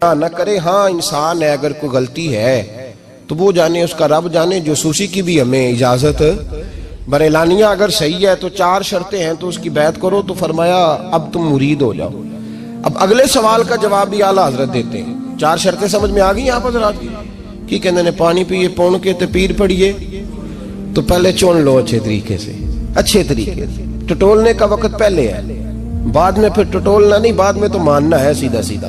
ना करे। हाँ इंसान है, अगर कोई गलती है तो वो जाने, उसका रब जाने। जासूसी की भी हमें इजाजत, बरेलानिया अगर सही है तो 4 शर्तें हैं तो उसकी बैत करो। तो फरमाया अब तुम मुरीद हो जाओ। अब अगले सवाल का जवाब भी आला हजरत देते हैं। 4 शर्तें समझ में आ गई यहाँ पर रात की कहते ने पानी पिए पौन के ते पीर पड़िए। तो पहले चुन लो अच्छे तरीके से, अच्छे तरीके से। टटोलने का वक्त पहले है, बाद में फिर टटोलना नहीं, बाद में तो मानना है सीधा सीधा।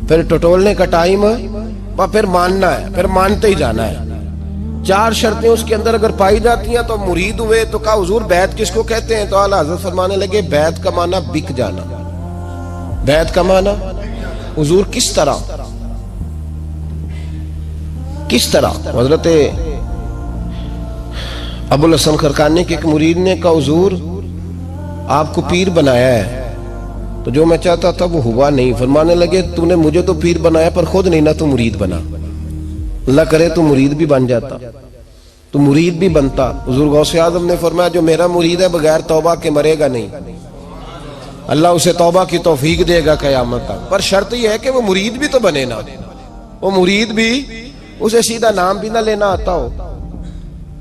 फिर टटोलने का टाइम है, फिर मानना है, फिर मानते ही जाना है। 4 शर्तें उसके अंदर अगर पाई जाती हैं तो मुरीद हुए। तो कहा हुजूर बैत किसको कहते हैं? तो आला हज़रत फरमाने लगे बैत का माना बिक जाना। बैत का माना हुजूर किस तरह, किस तरह? हजरत अबुल हसन खरकानी के एक मुरीद ने कहा हुजूर आपको पीर बनाया है, तो जो मैं चाहता था वो हुआ नहीं। फरमाने लगे तूने मुझे तो पीर बनाया पर खुद नहीं ना तू मुरीद बना। अल्लाह करे तू मुरीद भी बन जाता, तू मुरीद भी बनता। हुजूर गौसे आज़म ने फरमाया जो मेरा मुरीद है बगैर तौबा के मरेगा नहीं, अल्लाह उसे तौबा की तौफीक देगा क़यामत तक। पर शर्त यह है कि वो मुरीद भी तो बने ना। वो मुरीद भी, उसे सीधा नाम भी ना लेना आता हो,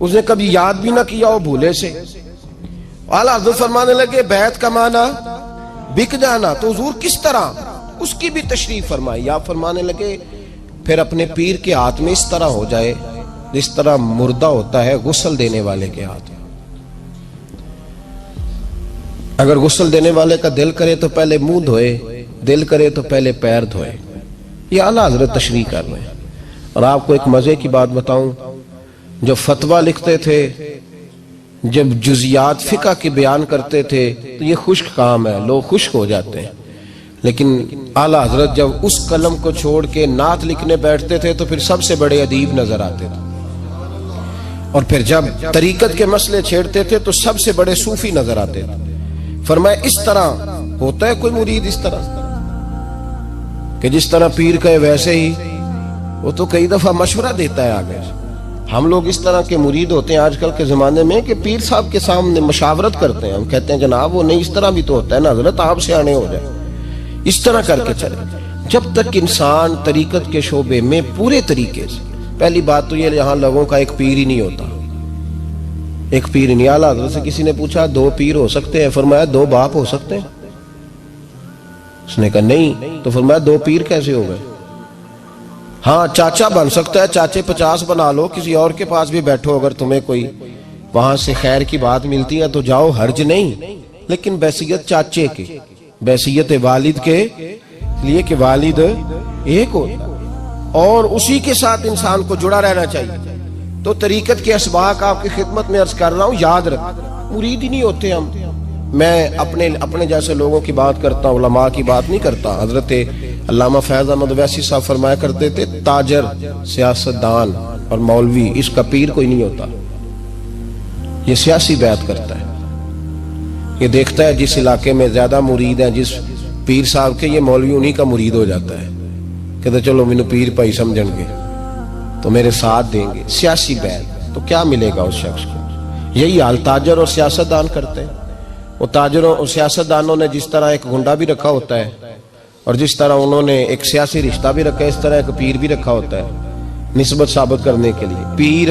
उसने कभी याद भी ना किया हो भूले से। आला हज़रत फरमाने लगे बैत का माना बिक जाना। तो हुजूर किस तरह, उसकी भी तशरीफ फरमाई। आप फरमाने लगे फिर अपने पीर के हाथ में इस तरह हो जाए जिस तरह मुर्दा होता है गुस्ल देने वाले के हाथ में। अगर गुस्ल देने वाले का दिल करे तो पहले मुंह धोए, दिल करे तो पहले पैर धोए। ये आला हज़रत तशरीह कर रहे हैं। और आपको एक मजे की बात बताऊं, जो फतवा लिखते थे, जब जुजियात फिका के बयान करते थे तो ये खुश्क काम है, लोग खुश्क हो जाते हैं। लेकिन आला हजरत जब उस कलम को छोड़ के नात लिखने बैठते थे तो फिर सबसे बड़े अदीब नजर आते थे। और फिर जब तरीकत के मसले छेड़ते थे तो सबसे बड़े सूफी नजर आते थे। फरमाया इस तरह होता है कोई मुरीद, इस तरह कि जिस तरह पीर कहे वैसे ही। वो तो कई दफा मशवरा देता है आगे। हम लोग इस तरह के मुरीद होते हैं आजकल के ज़माने में कि पीर साहब के सामने मशावरत करते हैं। हम कहते हैं जनाब वो नहीं, इस तरह भी तो होता है ना हजरत, आप सियाने हो जाए, इस तरह करके चले। जब तक इंसान तरीकत के शोबे में पूरे तरीके से, पहली बात तो ये यहाँ लोगों का एक पीर ही नहीं होता, एक पीर नहीं। आला हजरत से किसी ने पूछा 2 पीर हो सकते हैं? फरमाया 2 बाप हो सकते हैं। उसने कहा नहीं। तो फरमाया 2 पीर कैसे हो गए? हाँ चाचा बन सकता है, चाचे 50 बना लो, किसी और के पास भी बैठो, अगर तुम्हें कोई वहां से खैर की बात मिलती है तो जाओ, हर्ज नहीं। लेकिन बैसियत चाचे के, बैसियत वालिद के लिए कि वालिद एक हो और उसी के साथ इंसान को जुड़ा रहना चाहिए। तो तरीकत के असबाक आपकी खिदमत में अर्ज कर रहा हूँ, याद रख। मुरीद ही नहीं होते हम। मैं अपने जैसे लोगों की बात करता हूँ, उलमा की बात नहीं करता। हजरत अल्लामा फैज अहमद वैसी साहब फरमाया करते थे ताजर, सियासतदान और मौलवी इसका पीर कोई नहीं होता। ये सियासी बैत करता है, ये देखता है जिस इलाके में ज्यादा मुरीद हैं जिस पीर साहब के, ये मौलवी उन्हीं का मुरीद हो जाता है। कहते चलो मैनू पीर भाई समझेंगे तो मेरे साथ देंगे। सियासी बैत। तो क्या मिलेगा उस शख्स को? यही हाल ताजर और सियासतदान करते हैं। वो ताजरों और सियासतदानों ने जिस तरह एक गुंडा भी रखा होता है और जिस तरह उन्होंने एक सियासी रिश्ता भी रखा है, इस तरह एक पीर भी रखा होता है निस्बत साबित करने के लिए। पीर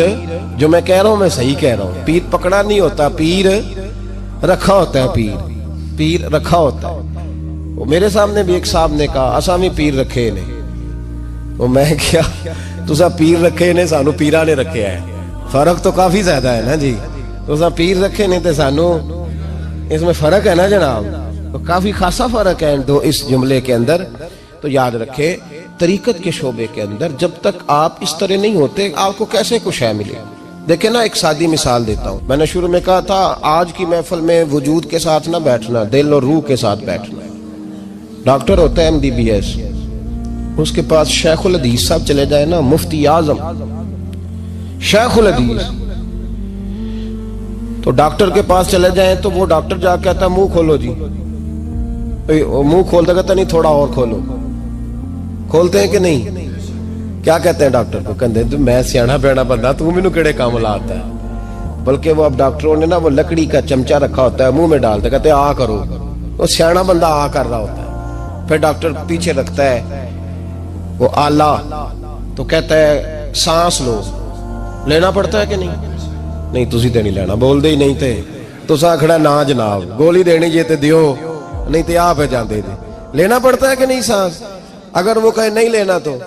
जो मैं कह रहा हूं मैं सही कह रहा हूं, पीर पकड़ा नहीं होता, पीर रखा होता है। पीर रखा होता है। वो मेरे सामने भी एक साहब ने कहा असामी पीर रखे ने। वो मैं क्या, तुसा पीर रखे ने, सानू पीरा ने रखे है। फर्क तो काफी ज्यादा है ना जी। तुसा पीर रखे ने ते सानू, इसमें फर्क है ना जनाब। तो काफी खासा फर्क है दो इस जुमले के अंदर। तो याद रखे तरीकत के शोबे के अंदर जब तक आप इस तरह नहीं होते आपको कैसे कुछ है मिले। देखे ना, एक सादी मिसाल देता हूँ। मैंने शुरू में कहा था आज की महफिल में वजूद के साथ ना बैठना, दिल और रूह के साथ बैठना। डॉक्टर होता है MBBS, उसके पास शेखुल हदीस साहब चले जाए ना, मुफ्ती आजम शेखुल हदीस, तो डॉक्टर के पास चले जाएं तो वो डॉक्टर जाके कहता है मुंह खोलो जी। मुंह खोलता कहता नहीं थोड़ा और खोलो। खोलते हैं कि नहीं? क्या कहते हैं डॉक्टर को? कहते हैं मैं सियाना बैना बंदा, तू मैनू केड़े काम लाता है। बल्कि वो अब डॉक्टरों ने ना वो लकड़ी का चमचा रखा होता है, मुंह में डालते, कहते आ करो। वो सियाना बंदा आ कर रहा होता है। फिर डॉक्टर पीछे रखता है वो आला तो कहता है सांस लो, लेना पड़ता है कि नहीं? नहीं तुसी ते नहीं लेना, बोलते ही नहीं थे तुसा आखड़ा ना जनाब, गोली देनी जे ते दियो, नहीं ते आप है जाते थे। लेना पड़ता है कि नहीं सांस? अगर वो कहे नहीं लेना तो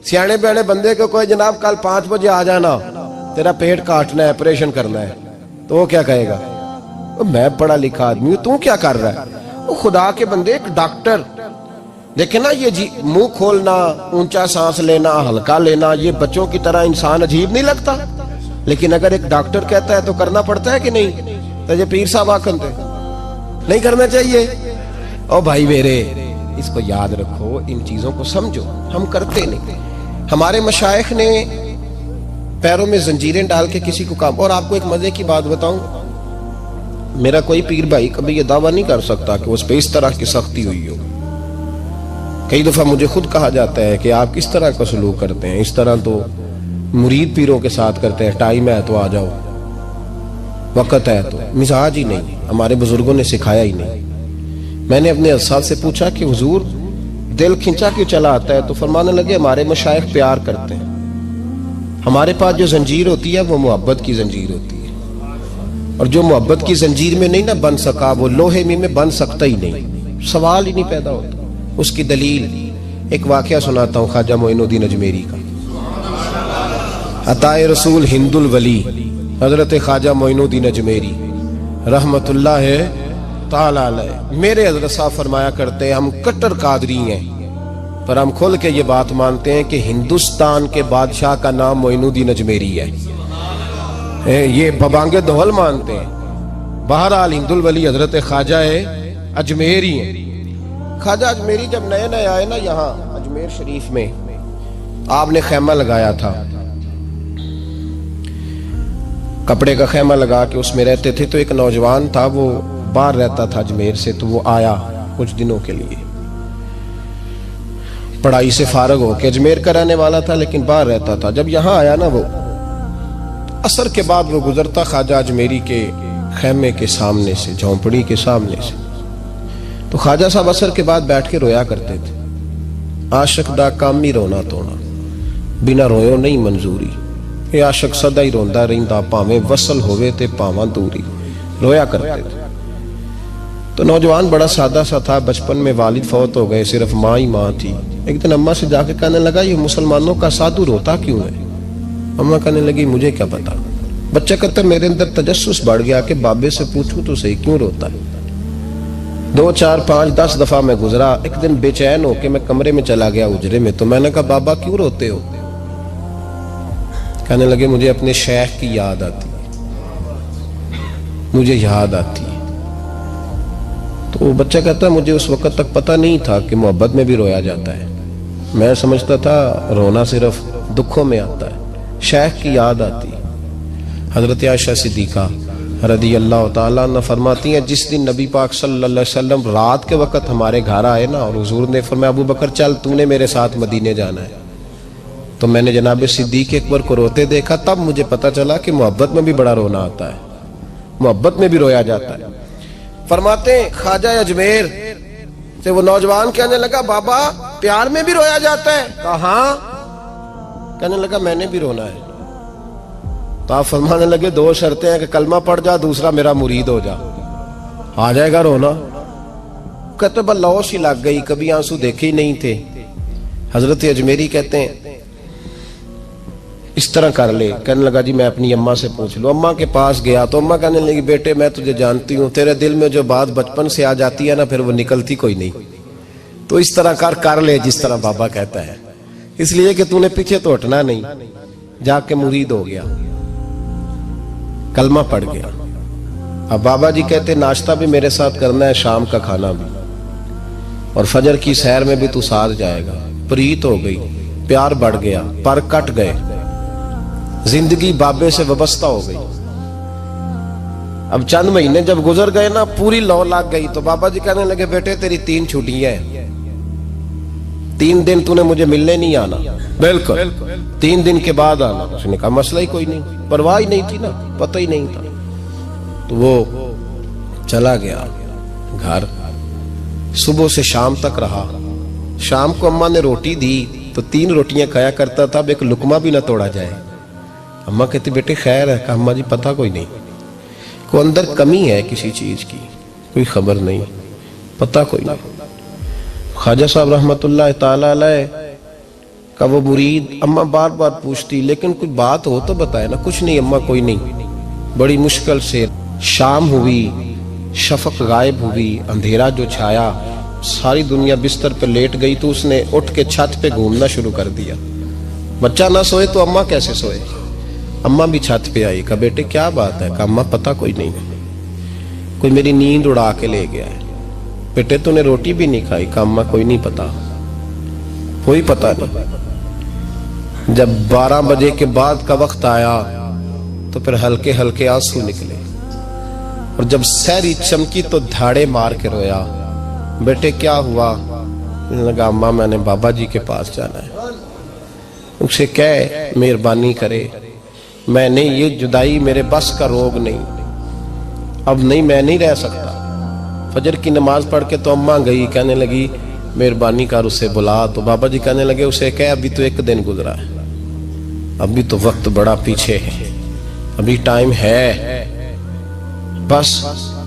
सियाने बयाने बंदे को कोई जनाब कल 5 बजे आ जाना, तेरा पेट काटना है, ऑपरेशन करना है, तो वो क्या कहेगा? मैं पढ़ा लिखा आदमी हूं, तू क्या कर रहा है? वो खुदा के बंदे, एक डॉक्टर देखे ना, ये मुंह खोलना, ऊंचा सांस लेना, हल्का लेना, ये बच्चों की तरह इंसान अजीब नहीं लगता? लेकिन अगर एक डॉक्टर कहता है तो करना पड़ता है कि नहीं? तो ये पीर साहब आखते नहीं करना चाहिए। ओ भाई मेरे, इसको याद रखो, इन चीजों को समझो, हम करते नहीं। हमारे मशाइख ने पैरों में जंजीरें डाल के किसी को काम। और आपको एक मजे की बात बताऊं, मेरा कोई पीर भाई कभी ये दावा नहीं कर सकता कि उस पे इस तरह की सख्ती हुई हो। कई दफा मुझे खुद कहा जाता है कि आप किस तरह का सलूक करते हैं, इस तरह तो मुरीद पीरों के साथ करते हैं, टाइम है तो आ जाओ, वक्त है तो। मिजाज ही नहीं, हमारे बुजुर्गों ने सिखाया ही नहीं। मैंने अपने उस्ताद से पूछा कि हुजूर दिल खिंचा क्यों चला आता है? तो फरमाने लगे हमारे मशाइख प्यार करते हैं, हमारे पास जो जंजीर होती है वो मोहब्बत की जंजीर होती है, और जो मोहब्बत की जंजीर में नहीं ना बन सका वो लोहे में बन सकता ही नहीं, सवाल ही नहीं पैदा होता। उसकी दलील एक वाकया सुनाता हूँ ख्वाजा मोइनुद्दीन अजमेरी का। अताए रसूल हिंदुल वली हजरत ख्वाजा मोइनुद्दीन अजमेरी रहमतुल्लाह ताला अलैह, मेरे हजरत साहब फरमाया करते हैं, हम कट्टर कादरी हैं, पर हम खुल के ये बात मानते हैं कि हिंदुस्तान के बादशाह का नाम मोइनुद्दीन अजमेरी है। ये बबांगे दोहल मानते हैं। बहरहाल हिंदुल वली हजरत ख्वाजा अजमेरी हैं। ख्वाजा अजमेरी जब नए नए आए ना यहाँ अजमेर शरीफ में, आपने खैमा लगाया था, कपड़े का खैमा लगा के उसमें रहते थे। तो एक नौजवान था, वो बाहर रहता था अजमेर से, तो वो आया कुछ दिनों के लिए, पढ़ाई से फारग होकर, अजमेर का रहने वाला था लेकिन बाहर रहता था। जब यहाँ आया ना, वो असर के बाद वो गुजरता ख्वाजा अजमेरी के खैमे के सामने से, झोंपड़ी के सामने से, तो ख्वाजा साहब असर के बाद बैठ के रोया करते थे। आशिक दा काम ही रोना तोना, बिना रोयो नहीं मंजूरी, ये आशिक सदा ही रोंदा रहिंदा, भावें वसल होवे ते भावां दूरी, रोया करते थे। तो नौजवान बड़ा सादा सा था, बचपन में वालिद फौत हो गए, सिर्फ माँ ही माँ थी। एक दिन अम्मा से जाके कहने लगा, ये मुसलमानों का साधु रोता क्यों है? अम्मा कहने लगी, मुझे क्या पता। बच्चा कहता, मेरे अंदर तजस्सुस बढ़ गया कि बाबे से पूछूं तो सही क्यों रोता है। 2, 4, 5, 10 दफा मैं गुजरा। एक दिन बेचैन होके मैं कमरे में चला गया उजरे में, तो मैंने कहा, बाबा क्यों रोते हो? कहने लगे, मुझे अपने शेख की याद आती है, मुझे याद आती है। तो बच्चा कहता, मुझे उस वक्त तक पता नहीं था कि मोहब्बत में भी रोया जाता है। मैं समझता था रोना सिर्फ दुखों में आता है। शेख की याद आती है। हजरत आयशा सिद्दीका रदी अल्लाह ताला अन्हा फरमाती हैं, जिस दिन नबी पाक सल्लल्लाहु अलैहि वसल्लम रात के वक्त हमारे घर आए ना, और हुजूर ने फरमाया, अबू बकर चल, तूने मेरे साथ मदीने जाना है, तो मैंने जनाब सिद्दीक अकबर को रोते देखा। तब मुझे पता चला कि मोहब्बत में भी बड़ा रोना आता है, मोहब्बत में भी रोया जाता है। फरमाते ख्वाजा अजमेर से वो नौजवान कहने लगा, बाबा प्यार में भी रोया जाता है? कहा? कहने लगा, मैंने भी रोना है। तो आप फरमाने लगे, 2 शर्तें हैं कि कलमा पढ़ जा, दूसरा मेरा मुरीद हो जा, आ जाएगा रोना। कहते बस लौश ही लग गई, कभी आंसू देखे ही नहीं थे। हजरत अजमेरी कहते हैं, इस तरह कर ले। कहने लगा, जी मैं अपनी अम्मा से पूछ लूं। अम्मा के पास गया तो अम्मा कहने लगी, बेटे मैं तुझे जानती हूँ, तेरे दिल में जो बात बचपन से आ जाती है ना, फिर वो निकलती कोई नहीं, तो इस तरह कर ले जिस तरह बाबा कहता है, इसलिए कि तूने पीछे तो हटना नहीं। जाके मुरीद हो गया, कलमा पड़ गया। अब बाबा जी कहते, नाश्ता भी मेरे साथ करना है, शाम का खाना भी, और फजर की सैर में भी तू साथ जाएगा। प्रीत हो गई, प्यार बढ़ गया, पर कट गए, जिंदगी बाबे से वाबस्ता हो गई। अब चंद महीने जब गुजर गए ना, पूरी लौ लग गई। तो बाबा जी कहने लगे, बेटे तेरी 3 छुट्टियां हैं, 3 दिन तूने मुझे मिलने नहीं आना। बिल्कुल 3 दिन के बाद आना। उसने कहा, मसला ही कोई नहीं, परवाह ही नहीं थी ना, पता ही नहीं था। तो वो चला गया घर, सुबह से शाम तक रहा, शाम को अम्मा ने रोटी दी तो 3 रोटियां खाया करता था, अब एक लुकमा भी ना तोड़ा जाए। अम्मा कहती बेटे खैर है? अम्मा जी पता कोई नहीं, को अंदर कमी है किसी चीज की, कोई खबर नहीं, पता कोई नहीं। ख्वाजा साहब रहमतुल्लाह ताला अलैह का वो मुरीद अम्मा बार बार पूछती लेकिन कोई बात हो तो बताए ना। कुछ नहीं अम्मा, कोई नहीं। बड़ी मुश्किल से शाम हुई, शफक गायब हुई, अंधेरा जो छाया, सारी दुनिया बिस्तर पे लेट गई तो उसने उठ के छत पे घूमना शुरू कर दिया। बच्चा ना सोए तो अम्मा कैसे सोए? अम्मा भी छत पे आई, कहा बेटे क्या बात है? कहा अम्मा पता कोई नहीं, कोई मेरी नींद उड़ा के ले गया है। बेटे तूने रोटी भी नहीं खाई? कहा अम्मा कोई नहीं पता, कोई पता नहीं। जब 12 बजे के बाद का वक्त आया तो फिर हल्के हल्के आंसू निकले और जब सहरी चमकी तो धाड़े मार के रोया। बेटे क्या हुआ? लगा अम्मा मैंने बाबा जी के पास जाना है, उसे कह मेहरबानी करे, मैं नहीं, ये जुदाई मेरे बस का रोग नहीं, अब नहीं, मैं नहीं रह सकता। फजर की नमाज पढ़ के तो अम्मा गई, कहने लगी मेहरबानी कर उसे बुला। तो बाबा जी कहने लगे उसे कह अभी तो 1 दिन गुजरा है, अभी तो वक्त बड़ा पीछे है, अभी टाइम है। बस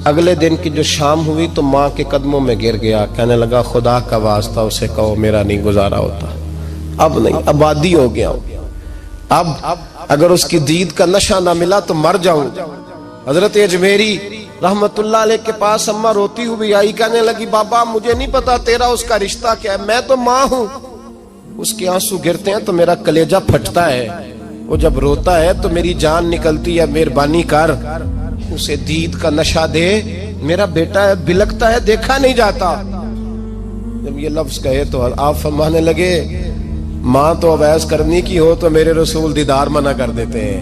अगले दिन की जो शाम हुई तो माँ के कदमों में गिर गया, कहने लगा खुदा का वास्ता उसे कहो मेरा नहीं गुजारा होता, अब नहीं, आबादी हो गया हूं, अब अगर उसकी दीद का नशा ना मिला तो मर जाऊं। हजरत अजमेरी रहमतुल्लाह अलैह के पास अम्मा रोती हुई आई, कहने लगी बाबा मुझे नहीं पता तेरा उसका रिश्ता क्या है, मैं तो माँ हूं। उसके आंसू गिरते हैं तो मेरा कलेजा फटता है, वो जब रोता है तो मेरी जान निकलती है, मेहरबानी कर उसे दीद का नशा दे, मेरा बेटा है, बिलकता है, देखा नहीं जाता। जब ये लफ्ज कहे तो आप फरमाने लगे माँ तो अवैस करने की हो तो मेरे रसूल दीदार मना कर देते हैं,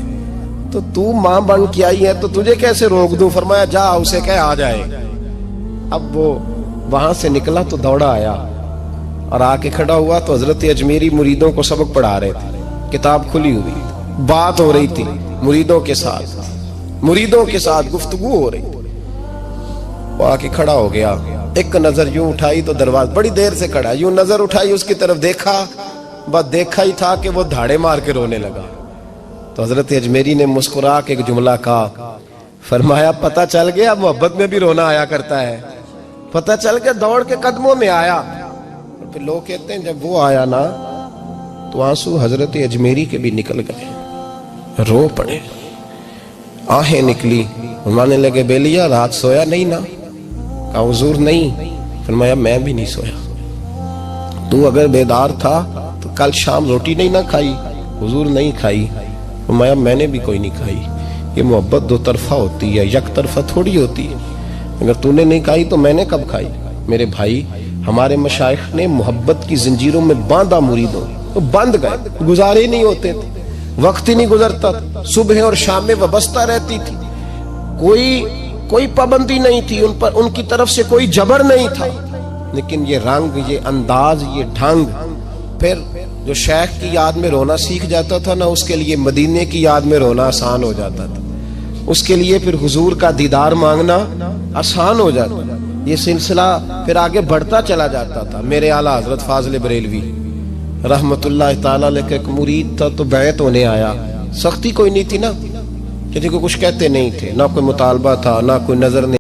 तो तू माँ बन के आई है तो तुझे कैसे रोक दूं? फरमाया जा उसे कह आ जाए। अब वो वहां से निकला तो दौड़ा आया और आके खड़ा हुआ तो हजरत अजमेरी मुरीदों को सबक पढ़ा रहे थे, किताब खुली हुई, बात हो रही थी मुरीदों के साथ गुफ्तगू हो रही। वो आके खड़ा हो गया, एक नजर यूं उठाई तो दरवाजा, बड़ी देर से खड़ा, यूं नजर उठाई उसकी तरफ देखा, बस देखा ही था कि वो धाड़े मार के रोने लगा। तो हजरत अजमेरी ने मुस्कुरा के एक जुमला कहा, फरमाया पता चल गया मोहब्बत में भी रोना आया करता है। पता चल गया, दौड़ के कदमों में आया। फिर लोग कहते हैं जब वो आया ना तो आंसू हजरत अजमेरी के भी निकल गए, रो पड़े, आहें निकली। फरमाने लगे बेलिया रात सोया नहीं ना? कहा हुजूर नहीं। फरमाया मैं भी नहीं सोया, तू अगर बेदार था तो कल शाम रोटी नहीं ना खाई? हुजूर नहीं खाई। फरमाया मैंने भी कोई नहीं खाई। ये मोहब्बत 2 तरफा होती है, एक तरफा थोड़ी होती है, अगर तूने नहीं खाई तो मैंने कब खाई? मेरे भाई हमारे मशाइख ने मोहब्बत की जंजीरों में बांधा मुरीदों, तो बंद गए, गुजारे नहीं होते थे, वक्त ही नहीं गुजरता था, सुबह और शाम में वाबस्ता रहती थी, कोई पाबंदी नहीं थी उन पर, उनकी तरफ से कोई जबर नहीं था। लेकिन ये रंग, ये अंदाज, ये ढंग, फिर जो शेख की याद में रोना सीख जाता था ना, उसके लिए मदीने की याद में रोना आसान हो जाता था, उसके लिए फिर हुजूर का दीदार मांगना आसान हो जाता। ये सिलसिला फिर आगे बढ़ता चला जाता था। मेरे आला हजरत फाजिल बरेलवी रहमतुल्लाह ताला अलैह का एक मुरीद था, तो बैत होने आया, सख्ती कोई नहीं थी ना, किसी को कुछ कहते नहीं थे, ना कोई मुतालबा था, ना कोई नजर नहीं।